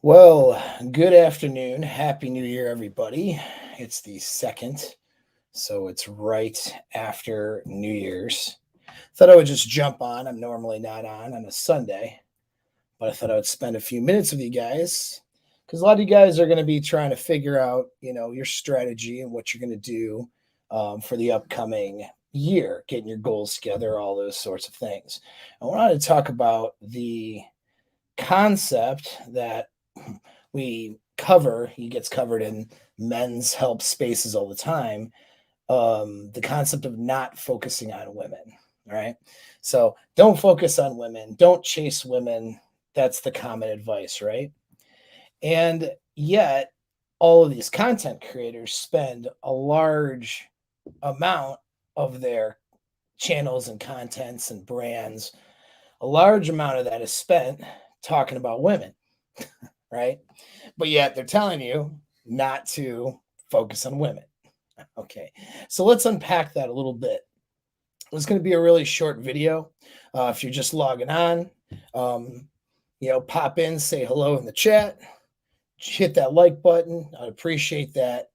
Well, good afternoon. Happy New Year, everybody. It's the second, so it's right after New Year's. Thought I would just jump on. I'm normally not on a Sunday, but I thought I would spend a few minutes with you guys because a lot of you guys are going to be trying to figure out, your strategy and what you're going to do for the upcoming year, getting your goals together, all those sorts of things. I wanted to talk about the concept that we cover, he gets covered in men's help spaces all the time. The concept of not focusing on women. All right. So don't focus on women, don't chase women. That's the common advice, right? And yet, all of these content creators spend a large amount of their channels and contents and brands, a large amount of that is spent talking about women, right? But yet they're telling you not to focus on women. Okay, so let's unpack that a little bit. It's going to be a really short video. If you're just logging on, pop in, say hello in the chat, hit that like button. I'd appreciate that.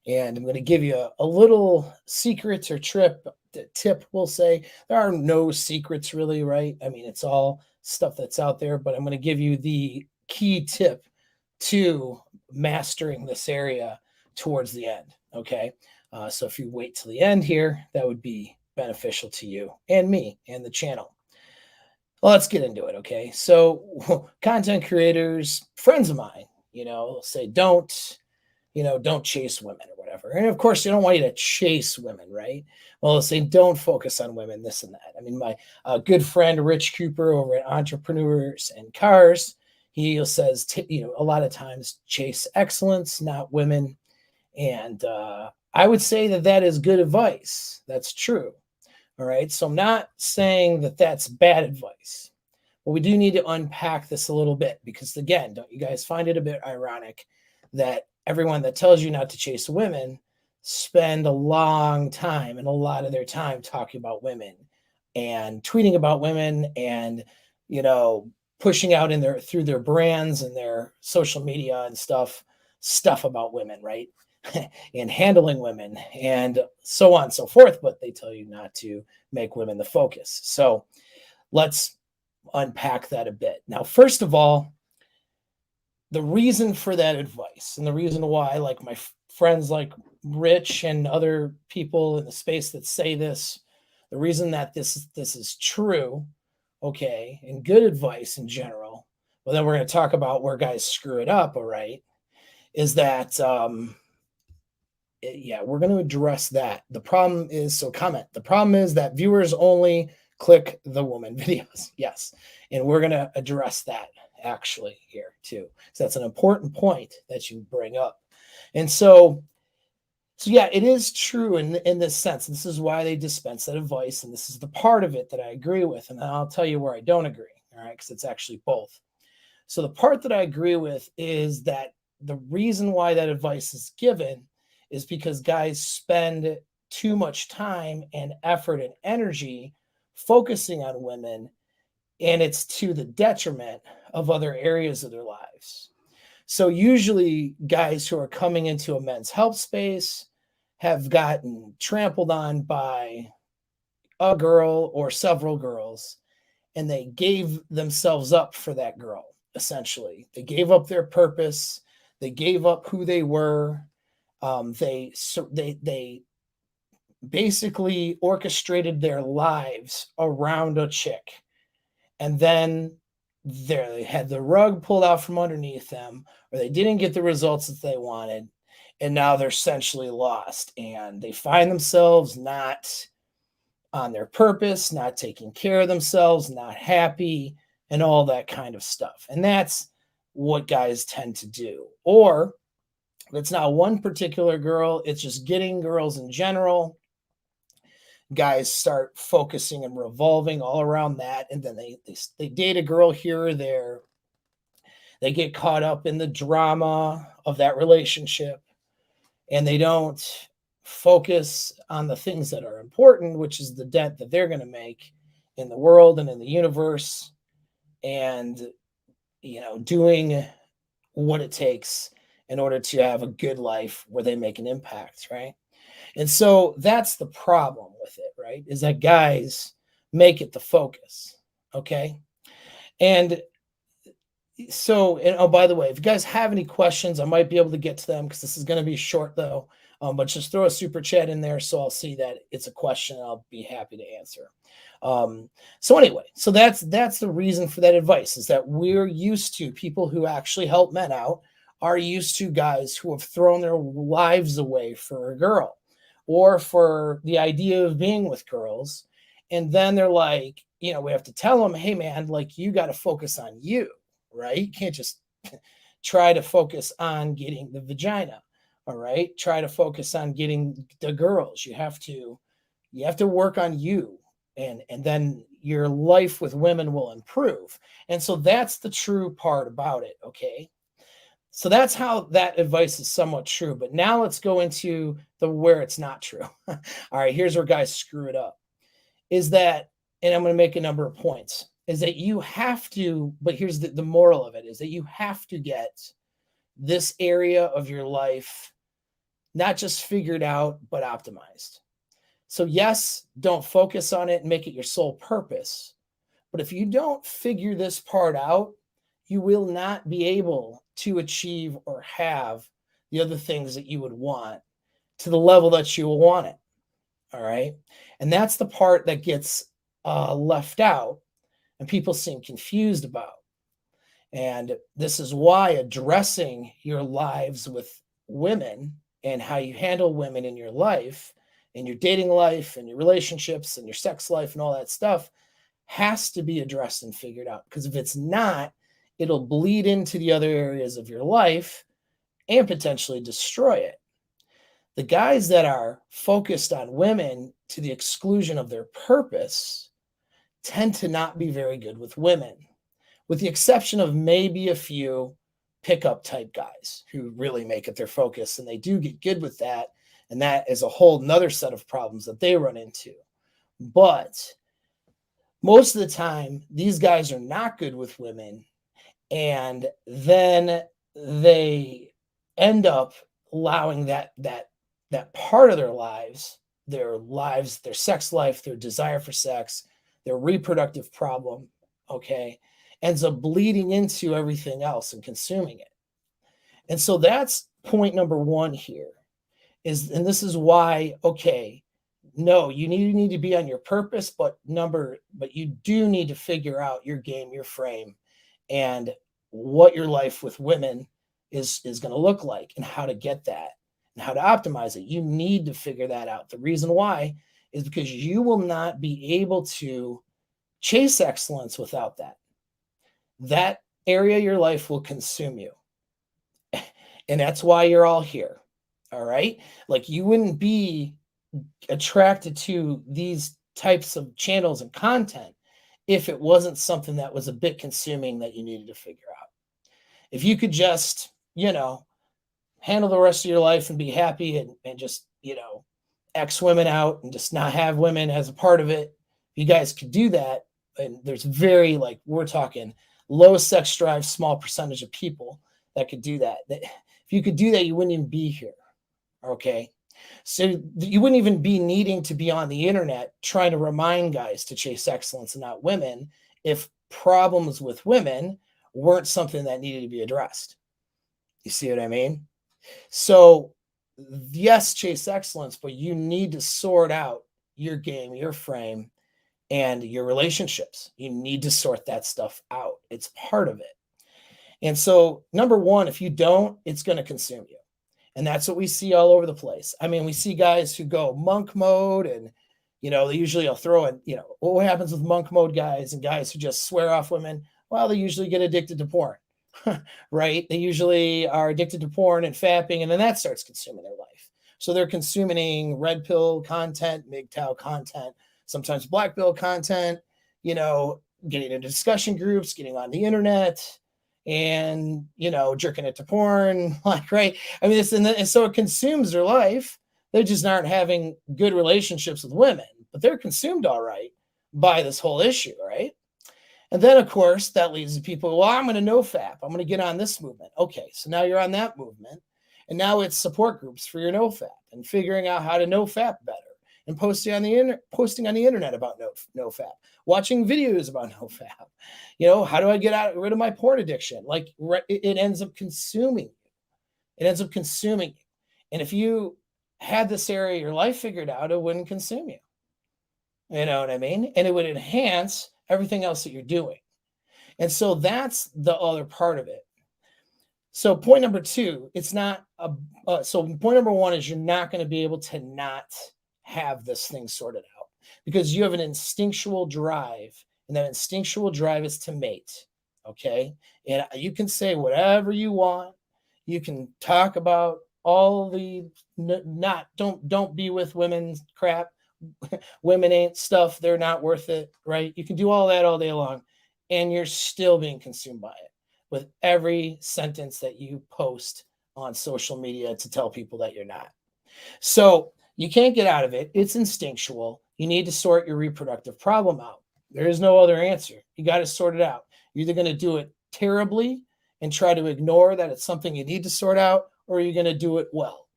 And I'm going to give you a little secret or tip, we'll say. There are no secrets really, right? I mean, it's all stuff that's out there, but I'm going to give you the key tip to mastering this area towards the end, okay? So if you wait till the end here, that would be beneficial to you and me and the channel. Well, let's get into it, okay? So content creators, friends of mine, say don't chase women or whatever. And of course, they don't want you to chase women, right? Well, they'll say, don't focus on women, this and that. I mean, my good friend, Rich Cooper over at Entrepreneurs and Cars, he says, a lot of times chase excellence, not women. And I would say that is good advice. That's true. All right. So I'm not saying that that's bad advice. But we do need to unpack this a little bit because, again, don't you guys find it a bit ironic that everyone that tells you not to chase women spend a long time and a lot of their time talking about women and tweeting about women and, pushing out through their brands and their social media and stuff about women, right? And handling women and so on and so forth, but they tell you not to make women the focus. So let's unpack that a bit. Now, first of all, the reason for that advice and the reason why, like my friends like Rich and other people in the space that say this, the reason that this is true, okay, and good advice in general, well, then we're going to talk about where guys screw it up, all right, is that, we're going to address that. The problem is, the problem is that viewers only click the woman videos. Yes. And we're going to address that actually here too. So that's an important point that you bring up. And so yeah, it is true in this sense. This is why they dispense that advice. And this is the part of it that I agree with. And I'll tell you where I don't agree. All right. Because it's actually both. So the part that I agree with is that the reason why that advice is given is because guys spend too much time and effort and energy focusing on women, and it's to the detriment of other areas of their lives. So usually guys who are coming into a men's health space have gotten trampled on by a girl or several girls, and they gave themselves up for that girl, essentially. They gave up their purpose. They gave up who they were. They basically orchestrated their lives around a chick. And then they had the rug pulled out from underneath them, or they didn't get the results that they wanted. And now they're essentially lost. And they find themselves not on their purpose, not taking care of themselves, not happy, and all that kind of stuff. And that's what guys tend to do. Or if it's not one particular girl, it's just getting girls in general. Guys start focusing and revolving all around that. And then they date a girl here or there. They get caught up in the drama of that relationship, and they don't focus on the things that are important, which is the dent that they're going to make in the world and in the universe, and doing what it takes in order to have a good life where they make an impact, right? And so that's the problem with it, right? Is that guys make it the focus, okay? And so, and oh, by the way, if you guys have any questions, I might be able to get to them because this is going to be short though. But just throw a super chat in there so I'll see that it's a question and I'll be happy to answer. So anyway, so that's the reason for that advice is that we're used to people who actually help men out are used to guys who have thrown their lives away for a girl or for the idea of being with girls. And then they're like, we have to tell them, hey man, like you got to focus on you, right? You can't just try to focus on getting the vagina. All right. Try to focus on getting the girls. You have to work on you. And then your life with women will improve. And so that's the true part about it. Okay. So that's how that advice is somewhat true. But now let's go into the where it's not true. All right. Here's where guys screw it up. Is that, and I'm going to make a number of points, is that you have to, but here's the moral of it, is that you have to get this area of your life not just figured out, but optimized. So yes, don't focus on it and make it your sole purpose. But if you don't figure this part out, you will not be able to achieve or have the other things that you would want to the level that you will want it. All right. And that's the part that gets left out and people seem confused about. And this is why addressing your lives with women and how you handle women in your life, in your dating life, and your relationships, and your sex life, and all that stuff has to be addressed and figured out. Because if it's not, it'll bleed into the other areas of your life and potentially destroy it. The guys that are focused on women to the exclusion of their purpose tend to not be very good with women, with the exception of maybe a few pickup type guys who really make it their focus, and they do get good with that. And that is a whole nother set of problems that they run into. But most of the time, these guys are not good with women. And then they end up allowing that part of their lives, their sex life, their desire for sex, their reproductive problem, okay, ends up bleeding into everything else and consuming it. And so that's point number one here is, and this is why, okay, no, you need to be on your purpose, but you do need to figure out your game, your frame, and what your life with women is going to look like and how to get that and how to optimize it. You need to figure that out. The reason why is because you will not be able to chase excellence without that. That area of your life will consume you. And that's why you're all here. All right. Like you wouldn't be attracted to these types of channels and content if it wasn't something that was a bit consuming that you needed to figure out. If you could just, handle the rest of your life and be happy and just, X women out and just not have women as a part of it, you guys could do that. And there's we're talking low sex drive, small percentage of people that could do that. If you could do that, you wouldn't even be here. Okay. So you wouldn't even be needing to be on the internet trying to remind guys to chase excellence and not women if problems with women weren't something that needed to be addressed. You see what I mean? So yes, chase excellence, but you need to sort out your game, your frame, and your relationships. You need to sort that stuff out. It's part of it. And so number one, if you don't, it's going to consume you. And that's what we see all over the place. I mean, we see guys who go monk mode and, they usually will throw in, what happens with monk mode guys and guys who just swear off women? Well, they usually get addicted to porn, right? They usually are addicted to porn and fapping, and then that starts consuming their life. So they're consuming red pill content, MGTOW content, sometimes black pill content, getting into discussion groups, getting on the internet, and jerking it to porn, right? I mean, and so it consumes their life. They just aren't having good relationships with women, but they're consumed all right by this whole issue, right? And then, of course, that leads to people, well, I'm going to no fap. I'm going to get on this movement. Okay, so now you're on that movement. And now it's support groups for your no fap and figuring out how to no fap better and posting on the internet about no fap, watching videos about no fap. How do I get rid of my porn addiction? Like it ends up consuming you. It ends up consuming you. And if you had this area of your life figured out, it wouldn't consume you. You know what I mean? And it would enhance everything else that you're doing. And so that's the other part of it. So point number two, it's not so point number one is you're not going to be able to not have this thing sorted out because you have an instinctual drive, and that instinctual drive is to mate. Okay. And you can say whatever you want. You can talk about all the don't be with women crap. Women ain't stuff. They're not worth it. Right. You can do all that all day long and you're still being consumed by it with every sentence that you post on social media to tell people that you're not. So you can't get out of it. It's instinctual. You need to sort your reproductive problem out. There is no other answer. You got to sort it out. You're either going to do it terribly and try to ignore that it's something you need to sort out, or you're going to do it well.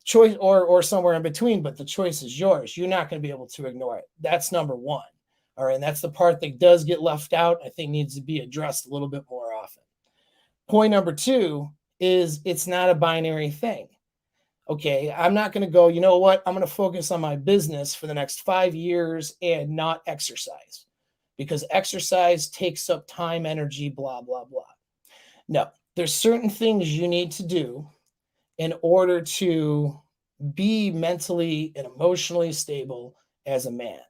Choice or somewhere in between, but the choice is yours. You're not going to be able to ignore it. That's number one. All right. And that's the part that does get left out. I think needs to be addressed a little bit more often. Point number two is it's not a binary thing. Okay, I'm not going to go, you know what? I'm going to focus on my business for the next 5 years and not exercise because exercise takes up time, energy, blah, blah, blah. No, there's certain things you need to do in order to be mentally and emotionally stable as a man.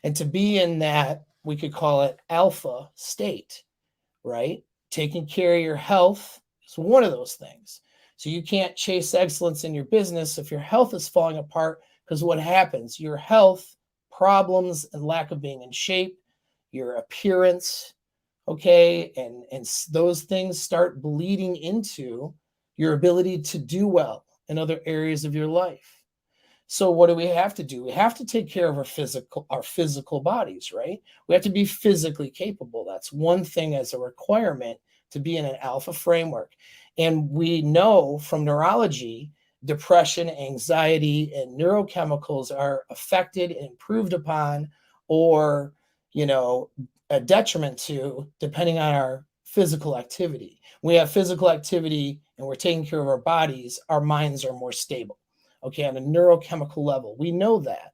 And to be in that, we could call it alpha state, right? Taking care of your health is one of those things. So you can't chase excellence in your business if your health is falling apart, because what happens? Your health problems and lack of being in shape, your appearance, okay, and those things start bleeding into your ability to do well in other areas of your life. So what do we have to do? We have to take care of our physical bodies, right? We have to be physically capable. That's one thing as a requirement to be in an alpha framework. And we know from neurology, depression, anxiety, and neurochemicals are affected and improved upon or, a detriment to depending on our physical activity. When we have physical activity and we're taking care of our bodies, our minds are more stable. Okay, on a neurochemical level, we know that.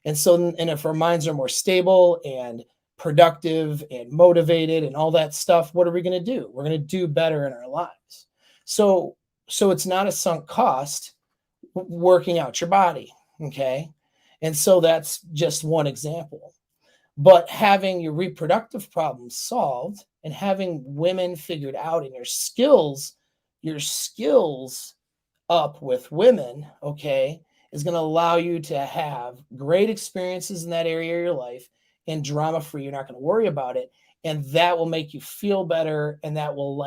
And so, and if our minds are more stable and productive and motivated and all that stuff, what are we going to do? We're going to do better in our lives. So it's not a sunk cost working out your body. Okay. And so that's just one example. But having your reproductive problems solved and having women figured out and your skills up with women, okay, is going to allow you to have great experiences in that area of your life and drama free. You're not going to worry about it. And that will make you feel better. And that will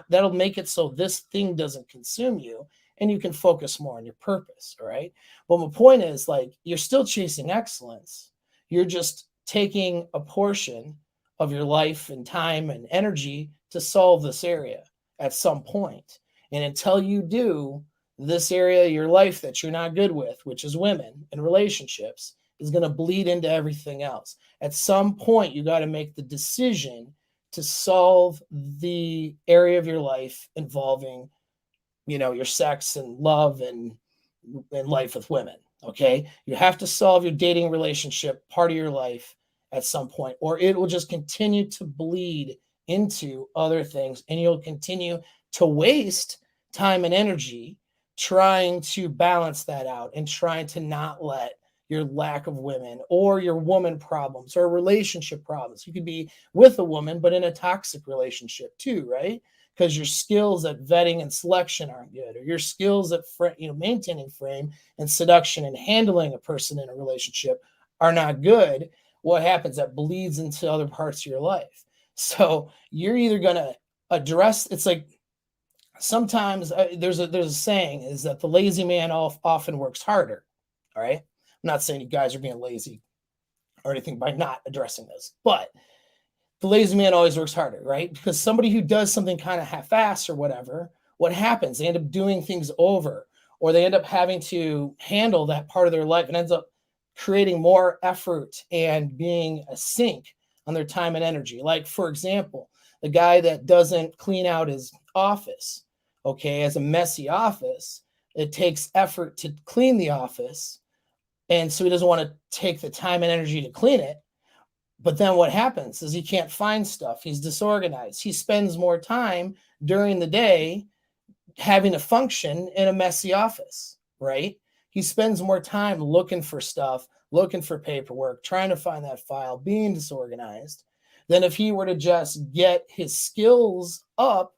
that'll make it so this thing doesn't consume you and you can focus more on your purpose. All right. But my point is you're still chasing excellence. You're just taking a portion of your life and time and energy to solve this area at some point. And until you do, this area of your life that you're not good with, which is women and relationships, is going to bleed into everything else. At some point, you got to make the decision to solve the area of your life involving, your sex and love and life with women. Okay. You have to solve your dating relationship part of your life at some point, or it will just continue to bleed into other things. And you'll continue to waste time and energy trying to balance that out and trying to not let your lack of women or your woman problems or relationship problems. You could be with a woman, but in a toxic relationship too, right? Because your skills at vetting and selection aren't good, or your skills at maintaining frame and seduction and handling a person in a relationship are not good. What happens? That bleeds into other parts of your life. So you're either going to address. It's like sometimes there's a saying is that the lazy man often works harder. All right. I'm not saying you guys are being lazy or anything by not addressing this, but the lazy man always works harder, right? Because somebody who does something kind of half-ass or whatever, what happens? They end up doing things over, or they end up having to handle that part of their life and ends up creating more effort and being a sink on their time and energy. Like, for example, the guy that doesn't clean out his office, okay, as a messy office, it takes effort to clean the office. And so he doesn't want to take the time and energy to clean it. But then what happens is he can't find stuff. He's disorganized. He spends more time during the day having to function in a messy office, right? He spends more time looking for stuff, looking for paperwork, trying to find that file, being disorganized, than if he were to just get his skills up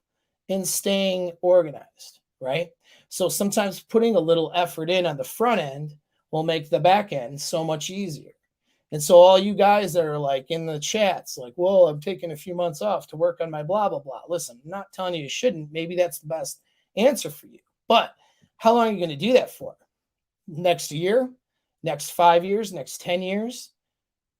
in staying organized, right? So sometimes putting a little effort in on the front end will make the back end so much easier. And so all you guys that are like in the chats, like, well, I'm taking a few months off to work on my blah, blah, blah. Listen, I'm not telling you shouldn't. Maybe that's the best answer for you. But how long are you going to do that for? Next year, next 5 years, next 10 years?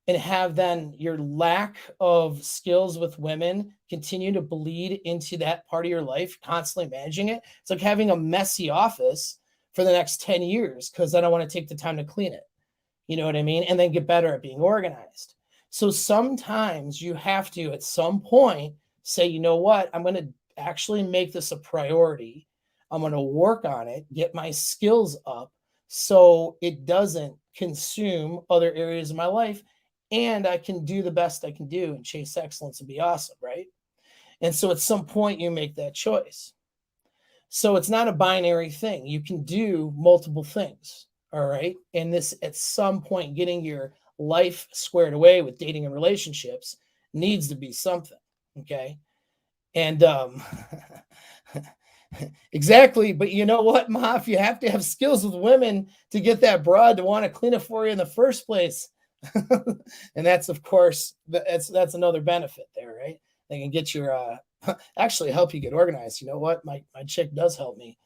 And have then your lack of skills with women continue to bleed into that part of your life, constantly managing it. It's like having a messy office for the next 10 years because I don't want to take the time to clean it. You know what I mean? And then get better at being organized. So sometimes you have to, at some point, say, you know what? I'm going to actually make this a priority. I'm going to work on it, get my skills up so it doesn't consume other areas of my life. And I can do the best I can do and chase excellence and be awesome, right? And so at some point you make that choice. So it's not a binary thing. You can do multiple things, all right? And this, at some point, getting your life squared away with dating and relationships needs to be something, okay? And exactly, but you know what, Maf? You have to have skills with women to get that broad to want to clean it for you in the first place. And that's, of course, that's another benefit there, right? They can get your actually help you get organized. You know what? My chick does help me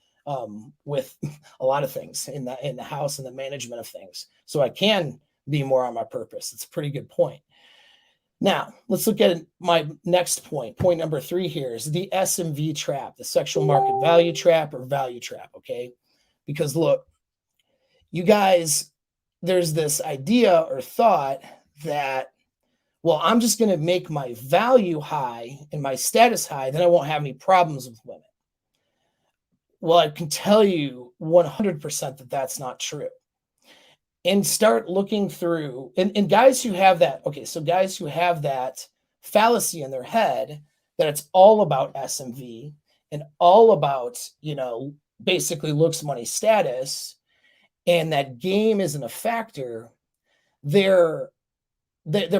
with a lot of things in the house and the management of things, so I can be more on my purpose. It's a pretty good point. Now let's look at my next point. Point number 3 here is the SMV trap, the sexual market value trap or value trap. Okay, because look, you guys, there's this idea or thought that, well, I'm just going to make my value high and my status high, then I won't have any problems with women. Well, I can tell you 100% that that's not true. And start looking through, and guys who have that, okay, so guys who have that fallacy in their head that it's all about SMV and all about, you know, basically looks, money, status, and that game isn't a factor, they're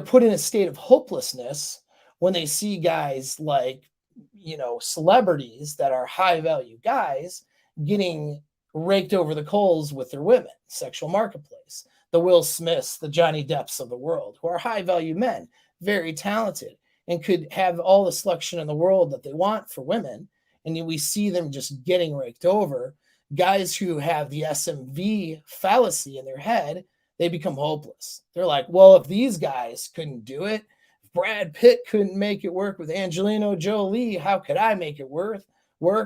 put in a state of hopelessness when they see guys like, you know, celebrities that are high value guys getting raked over the coals with their women, sexual marketplace, the Will Smiths, the Johnny Depps of the world, who are high value men, very talented, and could have all the selection in the world that they want for women. And we see them just getting raked over. Guys who have the SMV fallacy in their head, they become hopeless. They're like, well, if these guys couldn't do it, if Brad Pitt couldn't make it work with Angelina Jolie, how could I make it work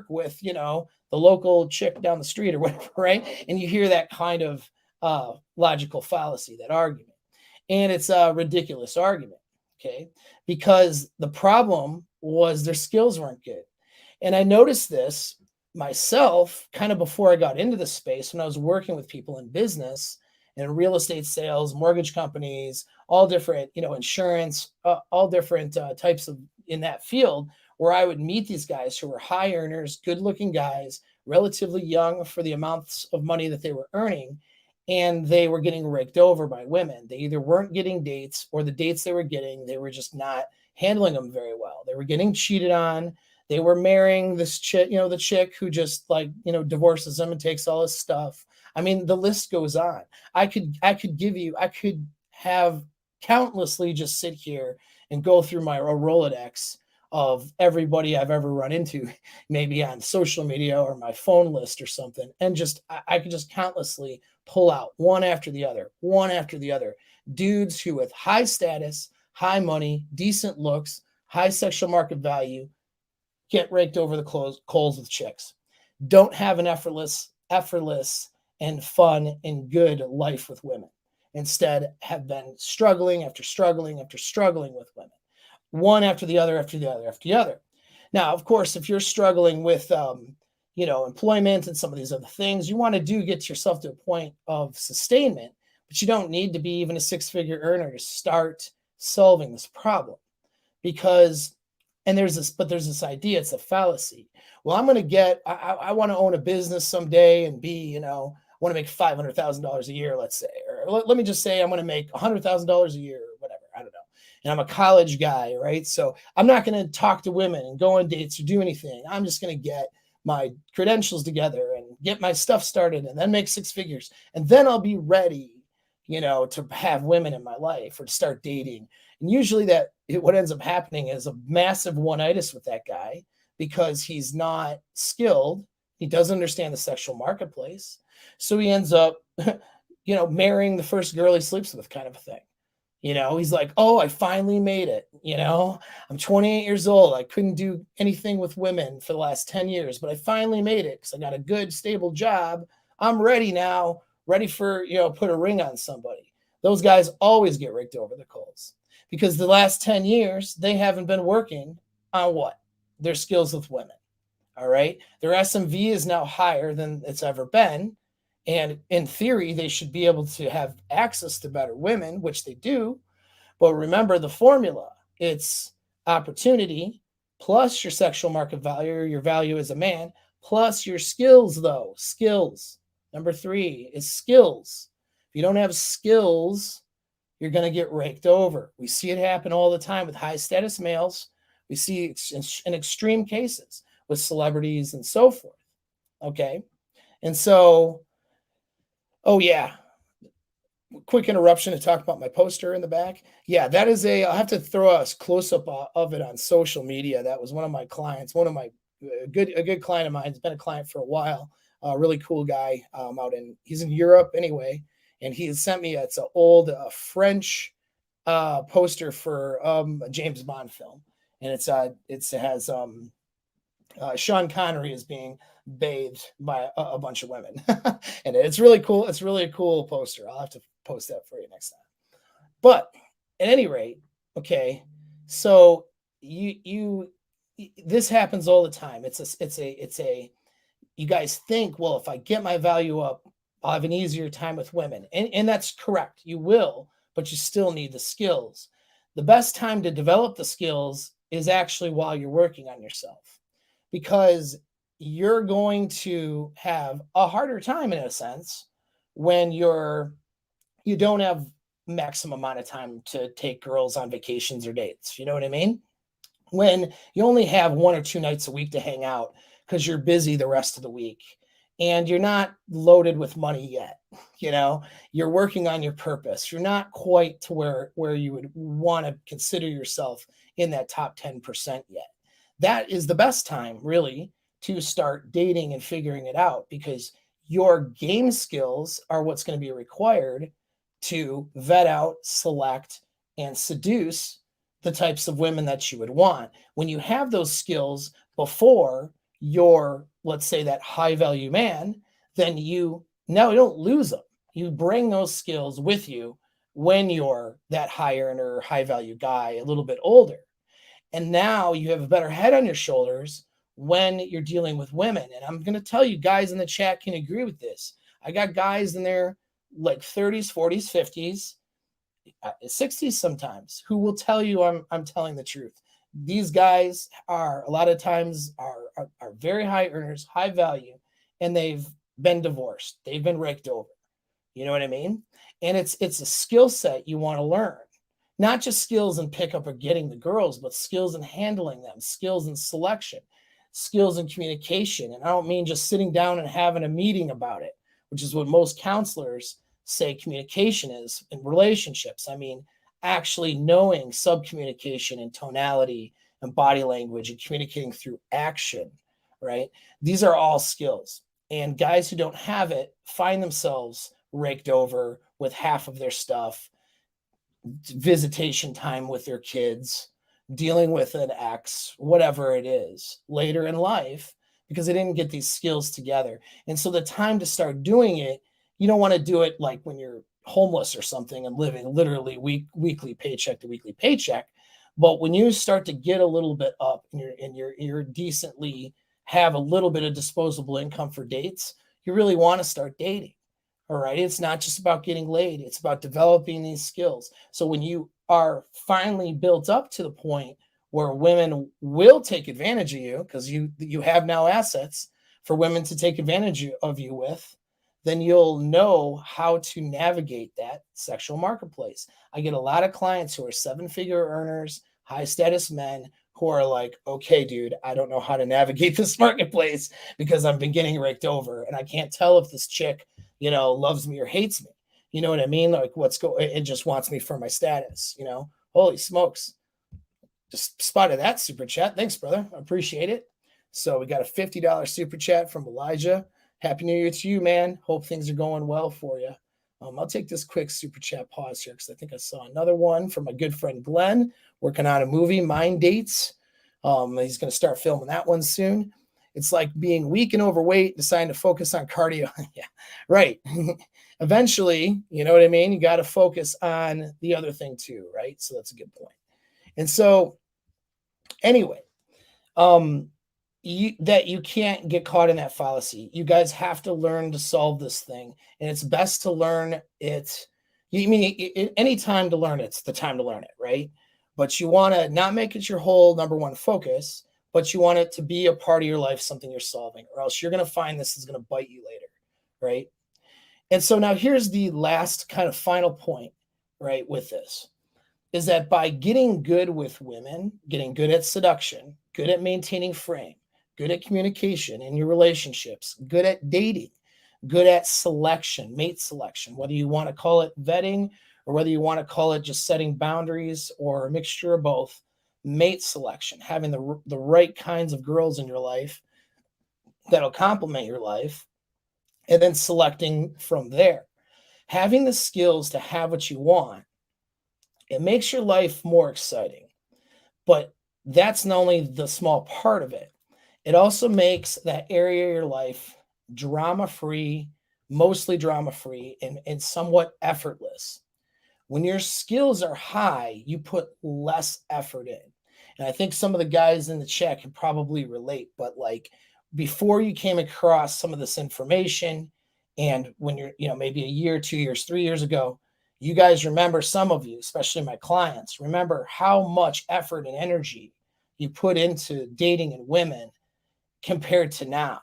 with, you know, the local chick down the street or whatever, right? And you hear that kind of logical fallacy, that argument. And it's a ridiculous argument, okay? Because the problem was their skills weren't good. And I noticed this myself kind of before I got into the space when I was working with people in business and real estate sales, mortgage companies, all different, you know, insurance, all different types of in that field, where I would meet these guys who were high earners, good looking guys, relatively young for the amounts of money that they were earning. And they were getting raked over by women. They either weren't getting dates, or the dates they were getting, they were just not handling them very well. They were getting cheated on. They were marrying this chick, you know, the chick who just, like, you know, divorces them and takes all his stuff. I mean, the list goes on. I could have countlessly just sit here and go through my Rolodex of everybody I've ever run into, maybe on social media or my phone list or something. And just, I could just countlessly pull out one after the other, dudes who with high status, high money, decent looks, high sexual market value, get raked over the coals with chicks. Don't have an effortless and fun and good life with women. Instead, have been struggling after struggling after struggling with women, one after the other, after the other, after the other. Now, of course, if you're struggling with, employment and some of these other things, you want to get yourself to a point of sustainment, but you don't need to be even a six-figure earner to start solving this problem. Because, and there's this idea, it's a fallacy. Well, I want to own a business someday and be, I want to make $500,000 a year, let's say, or let me just say I'm going to make $100,000 a year, or whatever, I don't know. And I'm a college guy, right? So I'm not going to talk to women and go on dates or do anything. I'm just going to get my credentials together and get my stuff started and then make six figures. And then I'll be ready, to have women in my life or to start dating. And usually what ends up happening is a massive one-itis with that guy because he's not skilled. He doesn't understand the sexual marketplace. So he ends up, marrying the first girl he sleeps with, kind of a thing. He's like, oh, I finally made it. I'm 28 years old. I couldn't do anything with women for the last 10 years, but I finally made it because I got a good, stable job. I'm ready now, ready for, put a ring on somebody. Those guys always get raked over the coals because the last 10 years, they haven't been working on what? Their skills with women. All right. Their SMV is now higher than it's ever been. And in theory, they should be able to have access to better women, which they do. But remember the formula. It's opportunity plus your sexual market value, your value as a man, plus your skills, though. Skills. Number 3 is skills. If you don't have skills, you're going to get raked over. We see it happen all the time with high status males. We see it in extreme cases with celebrities and so forth. Okay. And so, oh yeah, quick interruption to talk about my poster in the back. Yeah, that is I'll have to throw a close-up of it on social media. That was one of my clients, a good client of mine. He's been a client for a while. A really cool guy he's in Europe anyway. And he has sent me, it's an old French poster for a James Bond film. And it has Sean Connery is being bathed by a bunch of women. And it's really cool. It's really a cool poster. I'll have to post that for you next time. But at any rate, okay, so this happens all the time. You guys think, well, if I get my value up, I'll have an easier time with women. And that's correct. You will, but you still need the skills. The best time to develop the skills is actually while you're working on yourself, because you're going to have a harder time in a sense when you don't have maximum amount of time to take girls on vacations or dates. You know what I mean? When you only have 1 or 2 nights a week to hang out because you're busy the rest of the week and you're not loaded with money yet. You're working on your purpose. You're not quite to where you would want to consider yourself in that top 10% yet. That is the best time really to start dating and figuring it out, because your game skills are what's going to be required to vet out, select, and seduce the types of women that you would want. When you have those skills before you're, let's say, that high value man, then you don't lose them. You bring those skills with you when you're that high earner, high value guy, a little bit older. And now you have a better head on your shoulders when you're dealing with women. And I'm going to tell you, guys in the chat can agree with this. I got guys in their like 30s, 40s, 50s, 60s sometimes who will tell you I'm telling the truth. These guys are a lot of times are very high earners, high value, and they've been divorced. They've been raked over. You know what I mean? And it's a skill set you want to learn. Not just skills in pickup or getting the girls, but skills in handling them, skills in selection, skills in communication. And I don't mean just sitting down and having a meeting about it, which is what most counselors say communication is in relationships. I mean, actually knowing subcommunication and tonality and body language and communicating through action, right? These are all skills. And guys who don't have it find themselves raked over with half of their stuff, visitation time with their kids, dealing with an ex, whatever it is, later in life because they didn't get these skills together. And so the time to start doing it, you don't want to do it like when you're homeless or something and living literally weekly paycheck to weekly paycheck. But when you start to get a little bit up and you're decently have a little bit of disposable income for dates, you really want to start dating. All right. It's not just about getting laid, it's about developing these skills. So when you are finally built up to the point where women will take advantage of you because you have now assets for women to take advantage of you with, then you'll know how to navigate that sexual marketplace. I get a lot of clients who are seven-figure earners, high status men who are like, okay, dude, I don't know how to navigate this marketplace because I've been getting raked over and I can't tell if this chick, loves me or hates me. You know what I mean? Like it just wants me for my status, Holy smokes. Just spotted that super chat. Thanks, brother. I appreciate it. So we got a $50 super chat from Elijah. Happy New Year to you, man. Hope things are going well for you. I'll take this quick super chat pause here because I think I saw another one from my good friend Glenn working on a movie, Mind Dates. He's going to start filming that one soon. It's like being weak and overweight, deciding to focus on cardio. Yeah, right. Eventually, you know what I mean? You got to focus on the other thing too, right? So that's a good point. And so anyway, you can't get caught in that fallacy. You guys have to learn to solve this thing. And it's best to learn it. Any time to learn it's the time to learn it, right? But you want to not make it your whole number one focus, but you want it to be a part of your life, something you're solving, or else you're going to find this is going to bite you later, right? And so now here's the last kind of final point, right, with this, is that by getting good with women, getting good at seduction, good at maintaining frame, good at communication in your relationships, good at dating, good at selection, mate selection, whether you want to call it vetting or whether you want to call it just setting boundaries or a mixture of both, mate selection, having the right kinds of girls in your life that'll complement your life, and then selecting from there. Having the skills to have what you want, it makes your life more exciting. But that's not only the small part of it. It also makes that area of your life drama-free, mostly drama-free, and somewhat effortless. When your skills are high, you put less effort in. And I think some of the guys in the chat can probably relate, but like before you came across some of this information, and when you're, maybe a year, 2 years, 3 years ago, you guys remember, some of you, especially my clients, remember how much effort and energy you put into dating and women compared to now.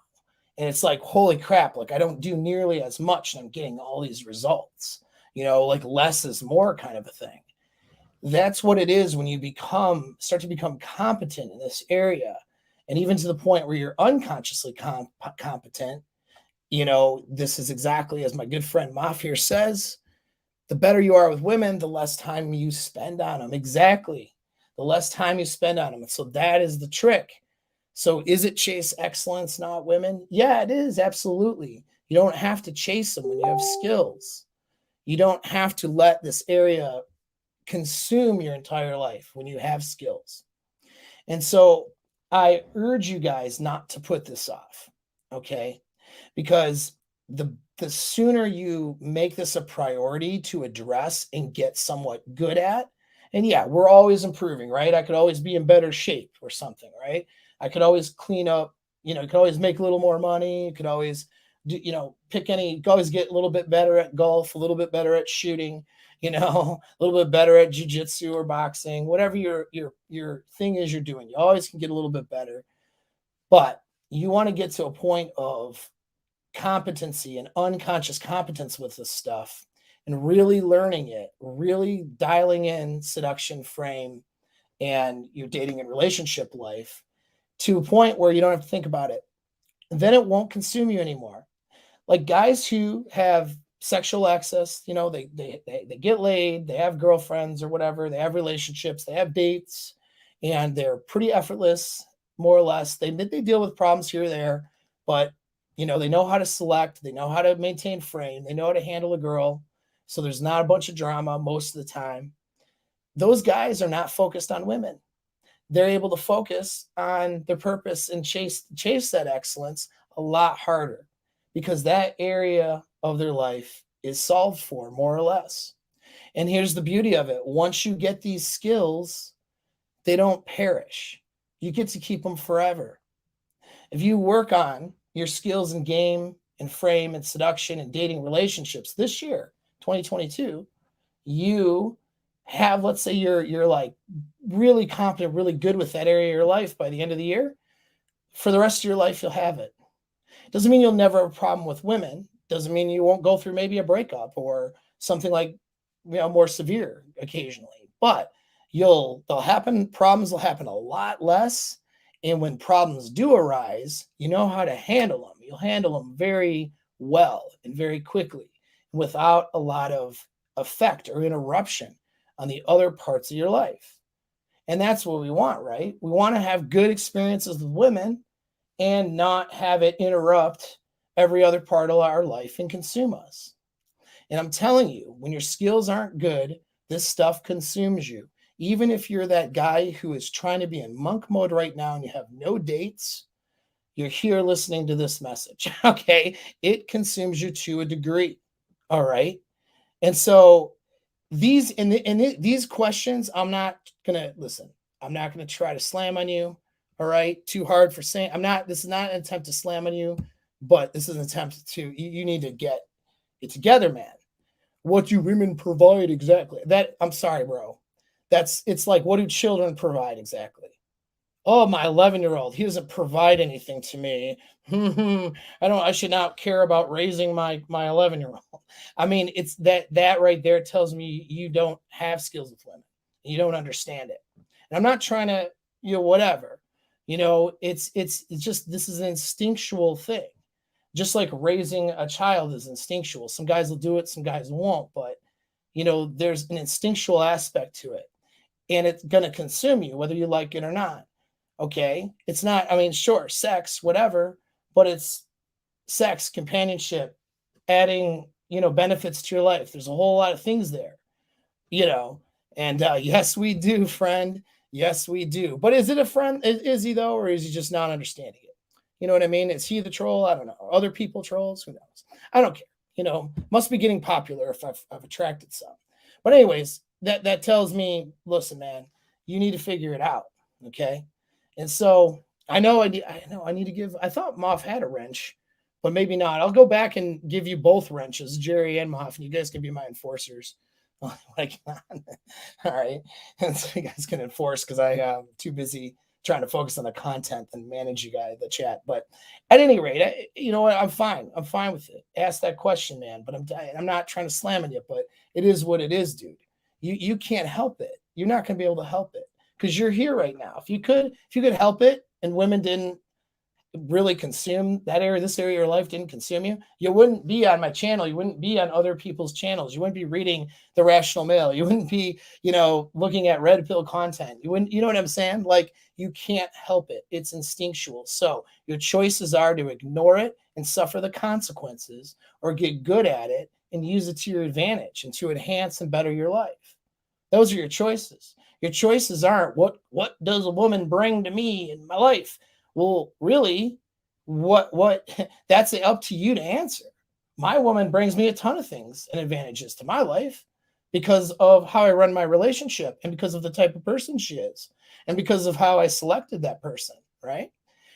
And it's like, holy crap, like I don't do nearly as much and I'm getting all these results, like less is more kind of a thing. That's what it is when you start to become competent in this area. And even to the point where you're unconsciously competent, this is exactly as my good friend Maf here says, the better you are with women, the less time you spend on them. Exactly. The less time you spend on them. So that is the trick. So is it chase excellence, not women? Yeah, it is. Absolutely. You don't have to chase them when you have skills. You don't have to let this area consume your entire life when you have skills. And so I urge you guys not to put this off, okay? Because the sooner you make this a priority to address and get somewhat good at, and yeah, we're always improving, right? I could always be in better shape or something, right? I could always clean up, you could always make a little more money. You could always do, you could always get a little bit better at golf, a little bit better at shooting, a little bit better at jiu-jitsu or boxing, whatever your thing is you're doing. You always can get a little bit better. But you want to get to a point of competency and unconscious competence with this stuff and really learning it, really dialing in seduction, frame, and your dating and relationship life to a point where you don't have to think about it. And then it won't consume you anymore. Like guys who have sexual access, they get laid, they have girlfriends or whatever, they have relationships, they have dates, and they're pretty effortless, more or less. They deal with problems here or there, but they know how to select, they know how to maintain frame, they know how to handle a girl. So there's not a bunch of drama most of the time. Those guys are not focused on women. they're able to focus on their purpose and chase that excellence a lot harder because that area of their life is solved for more or less. And here's the beauty of it. Once you get these skills, they don't perish. You get to keep them forever. If you work on your skills in game and frame and seduction and dating relationships this year, 2022, you have, let's say you're like really competent, really good with that area of your life by the end of the year, for the rest of your life, you'll have it. Doesn't mean you'll never have a problem with women. Doesn't mean you won't go through maybe a breakup or something like, more severe occasionally, but they'll happen. Problems will happen a lot less. And when problems do arise, you know how to handle them. You'll handle them very well and very quickly without a lot of effect or interruption on the other parts of your life. And that's what we want, right? We want to have good experiences with women and not have it interrupt every other part of our life and consume us. And I'm telling you, when your skills aren't good, this stuff consumes you. Even if you're that guy who is trying to be in monk mode right now and you have no dates, you're here listening to this message, okay? It consumes you to a degree, all right? And so these questions, I'm not going to try to slam on you, all right? Too hard for saying, this is not an attempt to slam on you, but this is an attempt to, you need to get it together, man. What do women provide exactly? I'm sorry, bro. It's like, what do children provide exactly? Oh, my 11-year-old, he doesn't provide anything to me. I should not care about raising my 11-year-old. I mean, it's that right there tells me you don't have skills with women. You don't understand it. And I'm not trying to, whatever. It's just, this is an instinctual thing. Just like raising a child is instinctual. Some guys will do it, some guys won't, but there's an instinctual aspect to it. And it's going to consume you, whether you like it or not. Okay? It's not, sure, sex, whatever, but it's sex, companionship, adding, benefits to your life. There's a whole lot of things there, and yes, we do, friend. Yes, we do. But is it a friend? Is he though, or is he just not understanding it? You know what I mean? Is he the troll? I don't know. Are other people trolls? Who knows? I don't care. Must be getting popular if I've attracted some. But anyways, that tells me, listen, man, you need to figure it out. Okay. And so I know I need to give, I thought Moff had a wrench, but maybe not. I'll go back and give you both wrenches, Jerry and Moff, and you guys can be my enforcers. All right. And so you guys can enforce because I am too busy trying to focus on the content and manage you guys, the chat. But at any rate, you know what? I'm fine. I'm fine with it. Ask that question, man. But I'm not trying to slam on you, but it is what it is, dude. You can't help it. You're not going to be able to help it because you're here right now. If you could help it and women didn't really consume that area, this area of your life didn't consume you, you wouldn't be on my channel. You wouldn't be on other people's channels. You wouldn't be reading the Rational Male. You wouldn't be, looking at red pill content. You wouldn't, you know what I'm saying? Like, you can't help it. It's instinctual. So your choices are to ignore it and suffer the consequences, or get good at it and use it to your advantage and to enhance and better your life. Those are your choices. Your choices aren't what does a woman bring to me in my life? Well, really, what that's up to you to answer. My woman brings me a ton of things and advantages to my life because of how I run my relationship and because of the type of person she is and because of how I selected that person, right?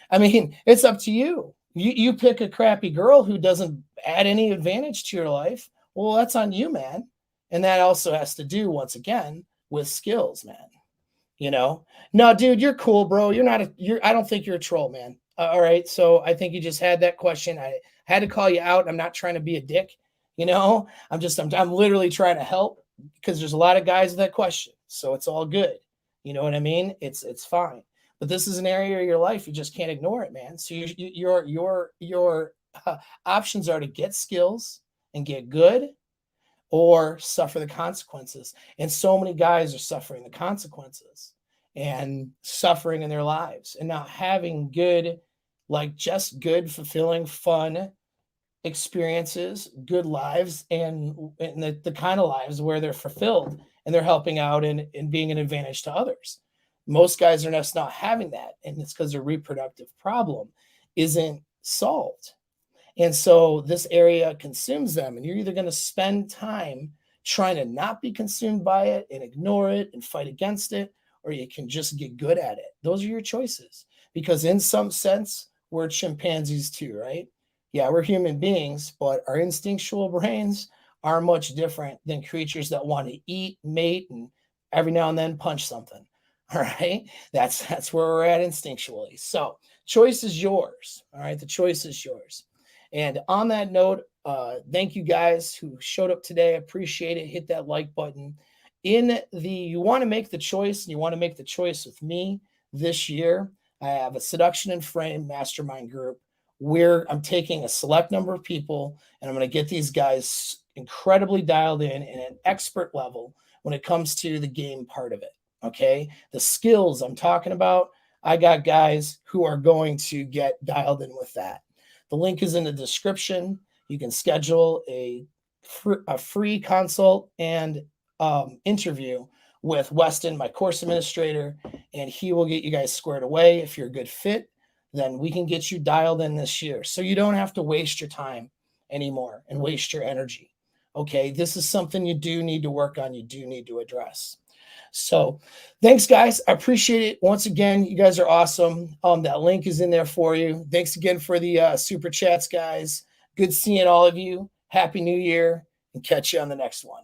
It's up to you. You pick a crappy girl who doesn't add any advantage to your life. Well, that's on you, man. And that also has to do, once again, with skills, man. No, dude, you're cool, bro. I don't think you're a troll, man. All right. So I think you just had that question. I had to call you out. I'm not trying to be a dick. I'm literally trying to help because there's a lot of guys with that question. So it's all good. You know what I mean? It's fine. But this is an area of your life. You just can't ignore it, man. So your options are to get skills and get good, or suffer the consequences. And so many guys are suffering the consequences and suffering in their lives and not having good, just good, fulfilling, fun experiences, good lives, and the kind of lives where they're fulfilled and they're helping out and being an advantage to others. Most guys are just not having that, and it's because their reproductive problem isn't solved. And so this area consumes them, and you're either going to spend time trying to not be consumed by it and ignore it and fight against it, or you can just get good at it. Those are your choices. Because in some sense, we're chimpanzees too, right? Yeah, we're human beings, but our instinctual brains are much different than creatures that want to eat, mate, and every now and then punch something. All right. That's where we're at instinctually. So choice is yours. All right. The choice is yours. And on that note, thank you guys who showed up today. I appreciate it. Hit that like button. You want to make the choice, and you want to make the choice with me this year. I have a Seduction and Frame Mastermind group where I'm taking a select number of people, and I'm going to get these guys incredibly dialed in an expert level when it comes to the game part of it. Okay. The skills I'm talking about, I got guys who are going to get dialed in with that. The link is in the description. You can schedule a free consult and interview with Weston, my course administrator, and he will get you guys squared away. If you're a good fit, then we can get you dialed in this year. So you don't have to waste your time anymore and waste your energy. Okay, this is something you do need to work on, you do need to address. So thanks, guys. I appreciate it. Once again, you guys are awesome. That link is in there for you. Thanks again for the super chats, guys. Good seeing all of you. Happy New Year, and catch you on the next one.